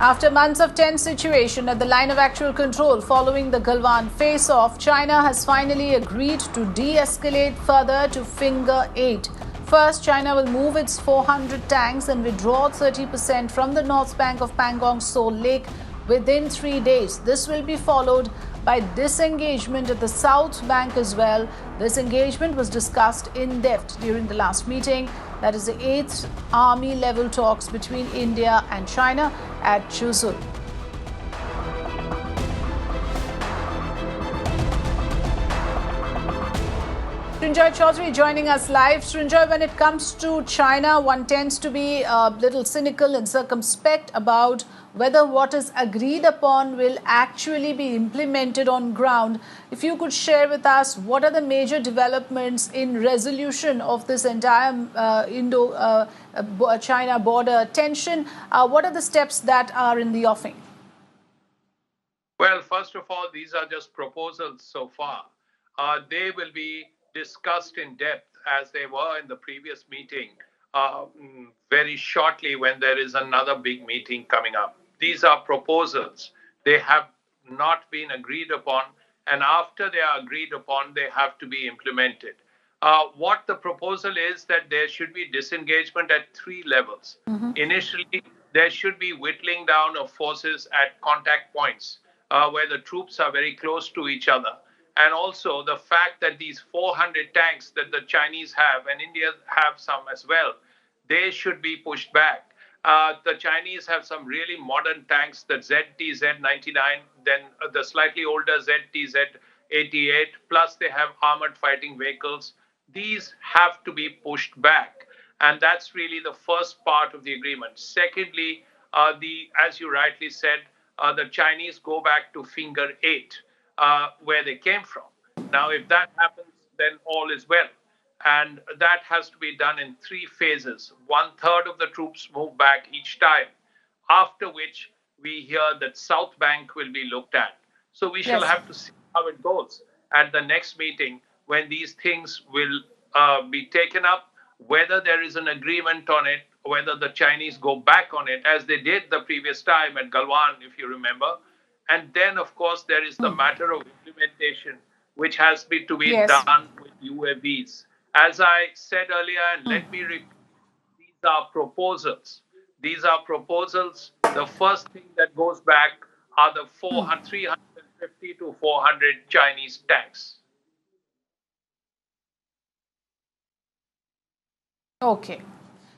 After months of tense situation at the line of actual control following the Galwan face-off, China has finally agreed to de-escalate further to Finger 8. First, China will move its 400 tanks and withdraw 30% from the north bank of Pangong Sol Lake within 3 days. This will be followed by disengagement at the south bank as well. This engagement was discussed in depth during the last meeting, that is the 8th Army level talks between India and China at Chuzul. Srinjoy Chaudhary joining us live. Srinjoy, when it comes to China, one tends to be a little cynical and circumspect about whether what is agreed upon will actually be implemented on ground. If you could share with us what are the major developments in resolution of this entire Indo-China border tension, what are the steps that are in the offing? Well, first of all, these are just proposals so far. They will be discussed in depth as they were in the previous meeting very shortly when there is another big meeting coming up. These are proposals. They have not been agreed upon, and after they are agreed upon, they have to be implemented. What the proposal is that there should be disengagement at 3 levels. Initially, there should be whittling down of forces at contact points where the troops are very close to each other. And also the fact that these 400 tanks that the Chinese have and India have some as well, they should be pushed back. The Chinese have some really modern tanks, the ZT-Z99, then the slightly older ZT-Z88, plus they have armored fighting vehicles. These have to be pushed back. And that's really the first part of the agreement. Secondly, as you rightly said, the Chinese go back to Finger 8. Where they came from. Now, if that happens, then all is well. And that has to be done in 3 phases. 1/3 of the troops move back each time, after which we hear that South Bank will be looked at. So we shall have to see how it goes at the next meeting when these things will be taken up, whether there is an agreement on it, whether the Chinese go back on it, as they did the previous time at Galwan, if you remember. And then, of course, there is the matter of implementation, which has to be done with UAVs. As I said earlier, and let me repeat, these are proposals. These are proposals. The first thing that goes back are the 350 to 400 Chinese tanks. Okay.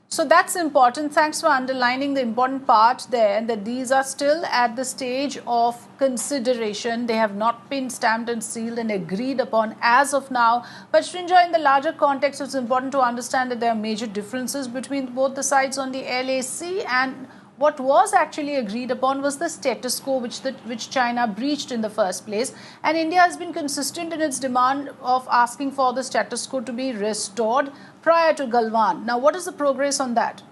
So that's important. Thanks for underlining the important part there, that these are still at the stage of consideration. They have not been stamped and sealed and agreed upon as of now. But Srinjoy, in the larger context, it's important to understand that there are major differences between both the sides on the LAC, and what was actually agreed upon was the status quo which China breached in the first place. And India has been consistent in its demand of asking for the status quo to be restored prior to Galwan. Now, what is the progress on that?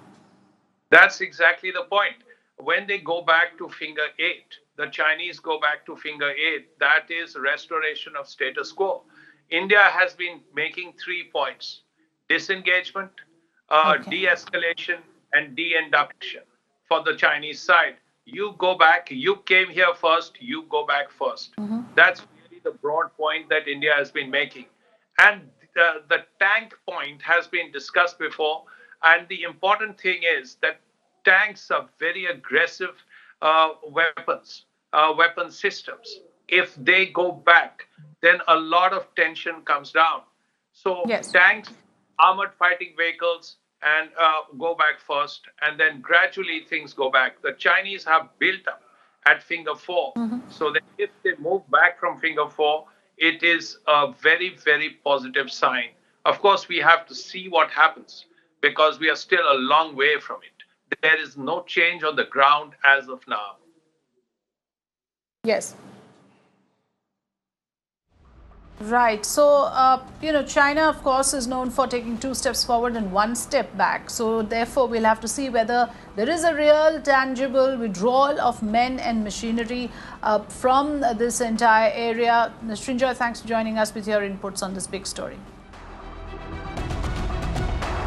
That's exactly the point. When they go back to Finger 8, the Chinese go back to Finger 8, that is restoration of status quo. India has been making 3 points: disengagement, de-escalation, and de-induction. For the Chinese side, you go back, you came here first, you go back first. That's really the broad point that India has been making. And the tank point has been discussed before. And the important thing is that tanks are very aggressive weapon systems. If they go back, then a lot of tension comes down. So tanks, armored fighting vehicles, and go back first, and then gradually things go back. The Chinese have built up at Finger 4, so that if they move back from Finger 4, it is a very, very positive sign. Of course, we have to see what happens, because we are still a long way from it. There is no change on the ground as of now. Yes. Right. So, China, of course, is known for taking 2 steps forward and 1 step back. So, therefore, we'll have to see whether there is a real tangible withdrawal of men and machinery from this entire area. Srinjoy, thanks for joining us with your inputs on this big story.